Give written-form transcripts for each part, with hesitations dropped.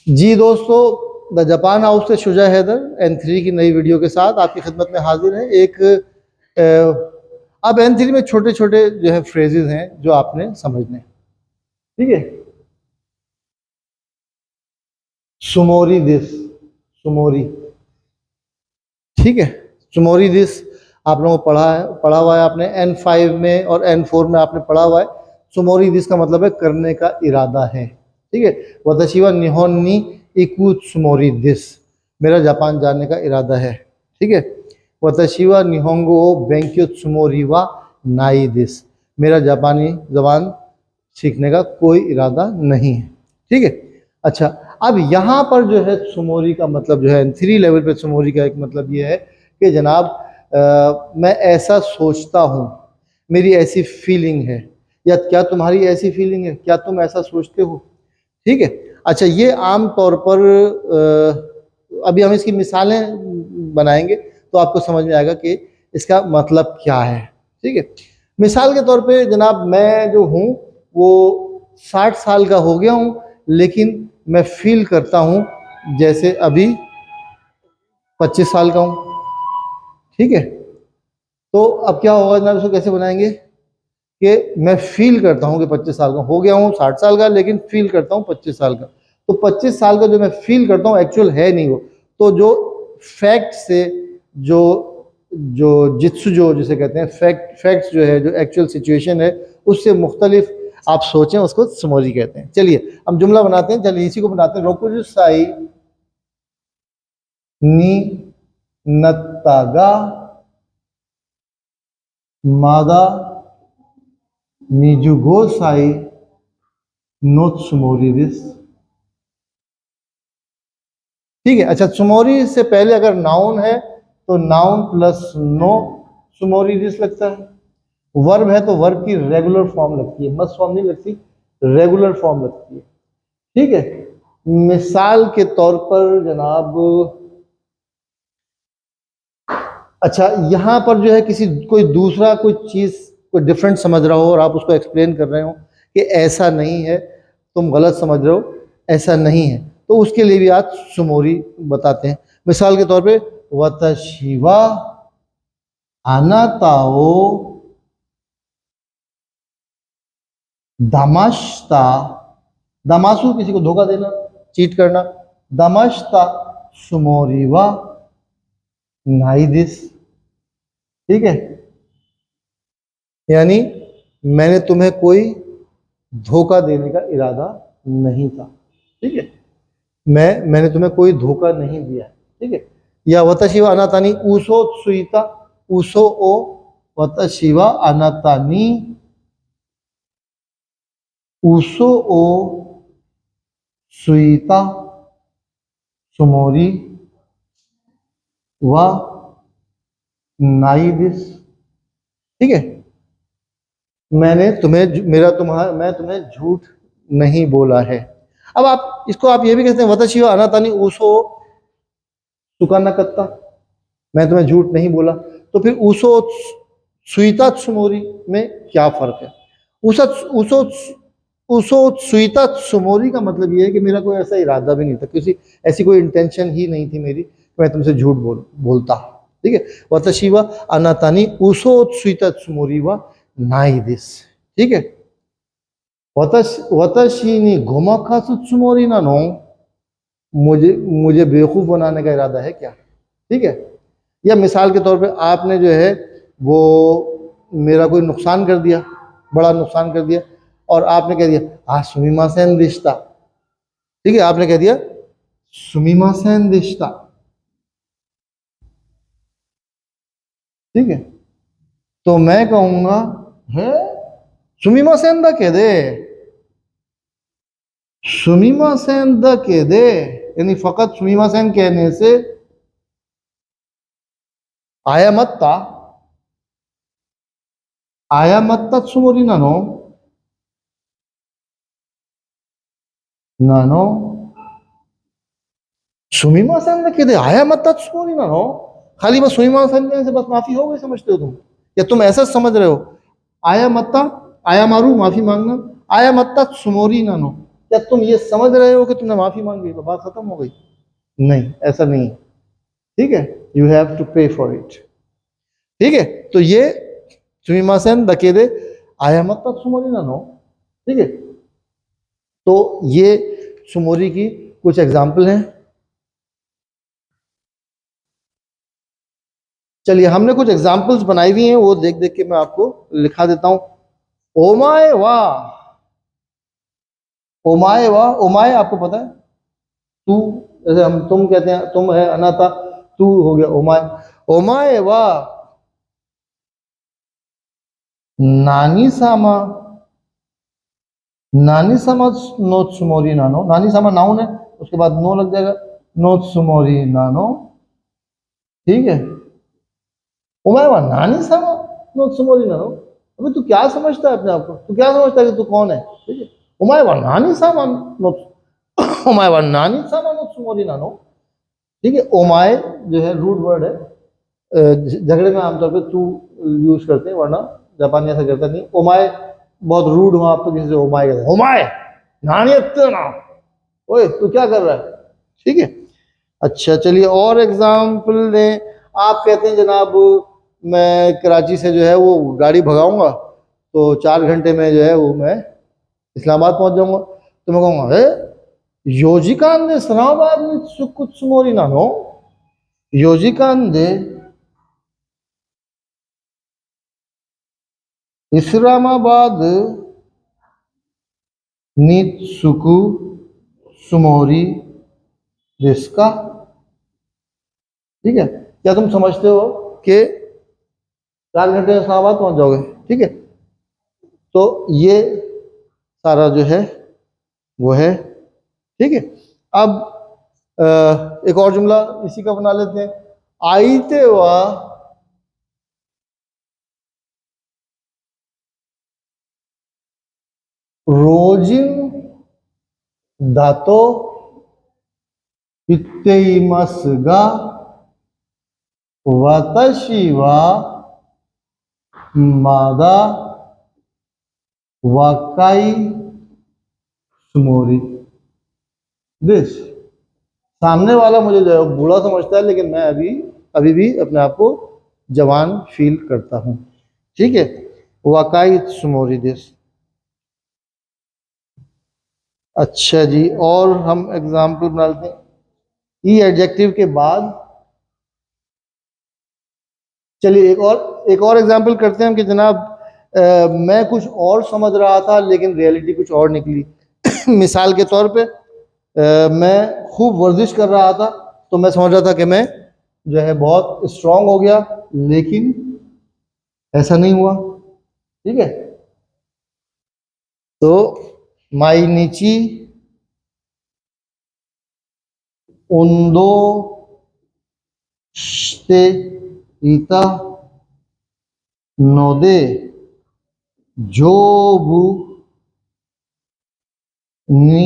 जी दोस्तों, the Japan house से Shuja Haider N3 की नई वीडियो के साथ आपकी खिदमत में हाजिर है। अब N3 में छोटे छोटे जो है फ्रेजेस हैं जो आपने समझने हैं। ठीक है, सुमोरी दिस, सुमोरी, ठीक है, सुमोरी दिस आप लोगों को पढ़ा हुआ है आपने N5 में और N4 में आपने पढ़ा हुआ है। सुमोरी दिस का मतलब है करने का इरादा है। ठीक है, वतशिवा निहोन नी इकु सुमोरी दिस, मेरा जापान जाने का इरादा है। ठीक है, वतशिवा निहोंगो बेंक्यो सुमोरी वा नाई दिस, मेरा जापानी जबान सीखने का कोई इरादा नहीं है। ठीक है, अच्छा, अब यहाँ पर जो है सुमोरी का मतलब जो है N3 लेवल पे सुमोरी का एक मतलब ये है कि जनाब मैं ऐसा सोचता हूँ, मेरी ऐसी फीलिंग है, या क्या तुम्हारी ऐसी फीलिंग है, क्या तुम ऐसा सोचते हो। ठीक है, अच्छा, ये आम तौर पर अभी हम इसकी मिसालें बनाएंगे तो आपको समझ में आएगा कि इसका मतलब क्या है। ठीक है, मिसाल के तौर पे जनाब मैं जो हूँ वो 60 साल का हो गया हूँ, लेकिन मैं फील करता हूँ जैसे अभी 25 साल का हूँ। ठीक है, तो अब क्या होगा जनाब, इसको कैसे बनाएंगे कि मैं फील करता हूँ कि 25 साल का हो गया हूँ, 60 साल का, लेकिन फील करता हूँ 25 साल का। तो 25 साल का जो मैं फील करता हूँ एक्चुअल है नहीं वो। तो जो फैक्ट से जो जो जित्सु जो जिसे कहते हैं फैक्ट्स जो है, जो एक्चुअल सिचुएशन है, उससे मुख्तलिफ आप सोचें, उसको सुमोरी कहते हैं। चलिए हम जुमला बनाते हैं, चलिए इसी को बनाते हैं। रोकुजु साई नी नत्तागा मादा निजुगो साई नोट सुमोरी दिस। ठीक है, अच्छा, सुमोरी से पहले अगर नाउन है तो नाउन प्लस नो सुमोरी दिस लगता है। वर्ब है तो वर्ब की रेगुलर फॉर्म लगती है, मस्ट फॉर्म नहीं लगती, रेगुलर फॉर्म लगती है। ठीक है, मिसाल के तौर पर जनाब, अच्छा, यहां पर जो है किसी कोई दूसरा कोई चीज कोई डिफरेंट समझ रहा हो और आप उसको एक्सप्लेन कर रहे हो कि ऐसा नहीं है, तुम गलत समझ रहे हो, ऐसा नहीं है, तो उसके लिए भी आप सुमोरी बताते हैं। मिसाल के तौर पे वतशिवा अनाताओ दमाश्ता, दमासु किसी को धोखा देना, चीट करना, दमाश्ता सुमोरीवा नाइदिस। ठीक है, यानी मैंने तुम्हें कोई धोखा देने का इरादा नहीं था। ठीक है, मैंने तुम्हें कोई धोखा नहीं दिया। ठीक है, या वतशिवा अनातानी ऊसो सुईता, ऊसो ओ वतशिवा अनातानी ऊसो ओ सुईता सुमोरी व नाइदिस। ठीक है, मैंने तुम्हें मैं तुम्हें झूठ नहीं बोला है। अब आप इसको आप ये भी कहते हैं वतशिवा अनातानी ऊसो सुकाना कत्ता, मैं तुम्हें झूठ नहीं बोला। तो फिर ऊसो सुईता सुमोरी में क्या फर्क है। ऊसो ऊसो ऊसो सुईता सुमोरी का मतलब ये है कि मेरा कोई ऐसा इरादा भी नहीं था, किसी ऐसी कोई इंटेंशन ही नहीं थी मेरी कि मैं तुमसे झूठ बोलता। ठीक है, वतशिवा अनातानी ऊसो सुईता सुमोरी वा नाई दिस। ठीक है, वतशी नी घुमा खासु सुमोरी ना नो, मुझे मुझे बेवकूफ़ बनाने का इरादा है क्या। ठीक है, या मिसाल के तौर पे आपने जो है वो मेरा कोई नुकसान कर दिया, बड़ा नुकसान कर दिया, और आपने कह दिया हाँ सुमीमा सेन रिश्ता। ठीक है, आपने कह दिया सुमीमा सेन रिश्ता। ठीक है, तो मैं कहूंगा है सुमीमा सेन दा कह दे, सुमीमा सेन दा कह दे, यानी फकत सुमीमा सेन कहने से आया मत्ता, आया मत्ता सुमोरी नानो नानो सुमीमा सेन दा कह दे आया मत्ता सुमोरी नानो, खाली बस सुमीमा सेन कहने से बस माफी हो गई समझते हो तुम, या तुम ऐसा समझ रहे हो। आया मत्ता, आया मारू माफी मांगना, आया मत्ता सुमोरी नानो, क्या तुम ये समझ रहे हो कि तुमने माफी मांगी तो बात खत्म हो गई? नहीं, ऐसा नहीं है। ठीक है, यू हैव टू पे फॉर इट। ठीक है, तो ये सुमिमासेन दकेदे आयामत्ता सुमोरी ना नो। ठीक है, तो ये सुमोरी की कुछ एग्जाम्पल हैं। चलिए, हमने कुछ एग्जाम्पल्स बनाई हुई हैं, वो देख देख के मैं आपको लिखा देता हूं। ओमाए वाह, ओमाए वाह, ओमाए आपको पता है तू, जैसे हम तुम कहते हैं, तुम है अनाथा, तू हो गया ओमाए। ओमाए वाह नानी सामा, नानी सामा नो सुमोरी नानो, नानी सामा नाउन है, उसके बाद नो लग जाएगा, नो सुमोरी नानो। ठीक है, ओमाए वाह नानी सामा नो सुमोरी नानो। अबे तू क्या समझता है अपने आप को, तू क्या समझता है कि तू कौन है? ठीक है, ओमाए वाह नानी सामा नो, ओमाए वाह नानी सामा नो सुमोरी नानो। ठीक है, ओमाए जो है रूट वर्ड है, झगड़े में आमतौर पे तू यूज करते हैं, वरना जापानी ऐसा करता नहीं। ओमाए बहुत रूड हो आप तो किसी से ओमाए कहते हैं, ओमाए नानी ना, ओए तू क्या कर रहा है? ठीक है, अच्छा चलिए और एग्जाम्पल दें। आप कहते हैं जनाब मैं कराची से जो है वो गाड़ी भगाऊंगा तो 4 घंटे में जो है वो मैं इस्लामाबाद पहुंच जाऊंगा। तो मैं कहूँगा है योजिकान दे इस्लामाबाद में कुछ सुमोरी ना नो, योजिकान दे इस्लामाबाद नित्सुकु सुमोरी जिसका। ठीक है, क्या तुम समझते हो कि 4 घंटे में इस्लामाबाद पहुंच जाओगे? ठीक है, तो ये सारा जो है वो है। ठीक है, अब एक और जुमला इसी का बना लेते हैं। आईते वा रोजिन दातो इत्तेइमस गा वाताशी वा मादा वाकाई सुमोरी दिस। सामने वाला मुझे जो है बूढ़ा समझता है, लेकिन मैं अभी भी अपने आप को जवान फील करता हूं। ठीक है, वाकाई सुमोरी दिस। अच्छा जी, और हम एग्जाम्पल बना लेते हैं ई एडजेक्टिव के बाद। चलिए एक और एग्जाम्पल करते हैं कि जनाब मैं कुछ और समझ रहा था लेकिन रियलिटी कुछ और निकली। मिसाल के तौर पे मैं खूब वर्जिश कर रहा था तो मैं समझ रहा था कि मैं जो है बहुत स्ट्रांग हो गया, लेकिन ऐसा नहीं हुआ। ठीक है, तो माइनिची उन्दो शिते इता नोदे जोबु नि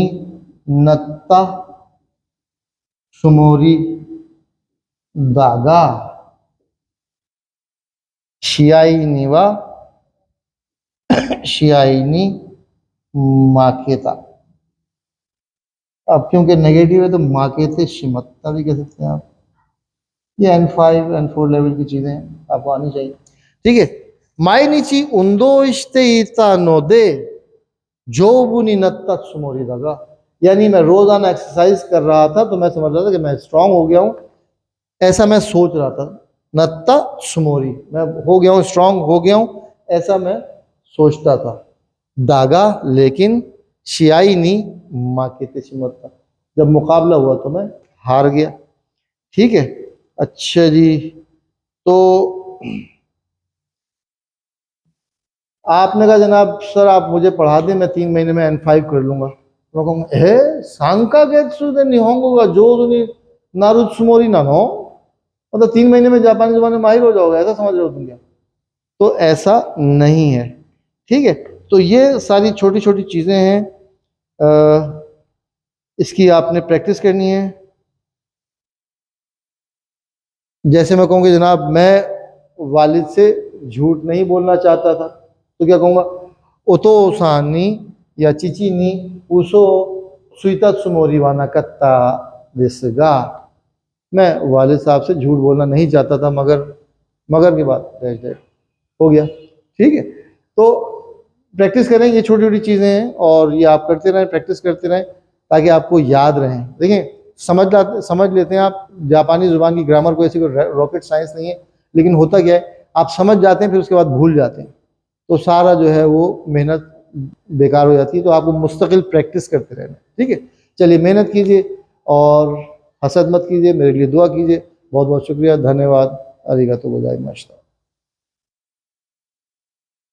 नत्ता सुमोरी दागा शियाई वा शियाईनी माकेता। अब क्योंकि नेगेटिव है तो माकेते शिमत्ता भी कह सकते हैं आप। ये N5 N4 लेवल की चीजें आपको आनी चाहिए। ठीक है, माई नीची उन्दो इश्ते इता नोदे जोबुनी नत्ता सुमोरी दागा, यानी मैं रोजाना एक्सरसाइज कर रहा था तो मैं समझ रहा था कि मैं स्ट्रांग हो गया हूं, ऐसा मैं सोच रहा था। नत्ता सुमोरी, मैं हो गया हूं, स्ट्रांग हो गया हूं, ऐसा मैं सोचता था। दागा लेकिन शियाई नी माँ के शिमत्ता, जब मुकाबला हुआ तो मैं हार गया। ठीक है, अच्छा जी, तो आपने कहा जनाब सर आप मुझे पढ़ा दें, मैं 3 महीने में N5 कर लूंगा। मैं कहूँगा हे सांका गेत्सु दे निहोंगो गा जो नारुत्सुमोरी ना नो, मतलब 3 महीने में जापानी जुबान में माहिर हो जाओगे, ऐसा समझ रहे हो तुम क्या? तो ऐसा नहीं है। ठीक है, तो ये सारी छोटी छोटी चीजें हैं, इसकी आपने प्रैक्टिस करनी है। जैसे मैं कहूँगी जनाब मैं वालिद से झूठ नहीं बोलना चाहता था, तो क्या कहूँगा ओतो सानी या चिची नी उसो सुईता सुमोरी वाना कत्ता देसगा। मैं वालिद साहब से झूठ बोलना नहीं चाहता था, मगर के बाद डैश डैश हो गया। ठीक है, तो प्रैक्टिस करें, ये छोटी छोटी चीज़ें हैं और ये आप करते रहें, प्रैक्टिस करते रहें ताकि आपको याद रहें। देखिए समझ लेते हैं आप जापानी ज़ुबान की ग्रामर को, ऐसी कोई रॉकेट साइंस नहीं है, लेकिन होता क्या है आप समझ जाते हैं फिर उसके बाद भूल जाते हैं, तो सारा जो है वो मेहनत बेकार हो जाती है। तो आपको मुस्तकिल प्रैक्टिस करते रहना। ठीक है, चलिए मेहनत कीजिए और हसद मत कीजिए, मेरे लिए दुआ कीजिए। बहुत बहुत शुक्रिया, धन्यवाद, अरिगातो गोजाइमाशिता।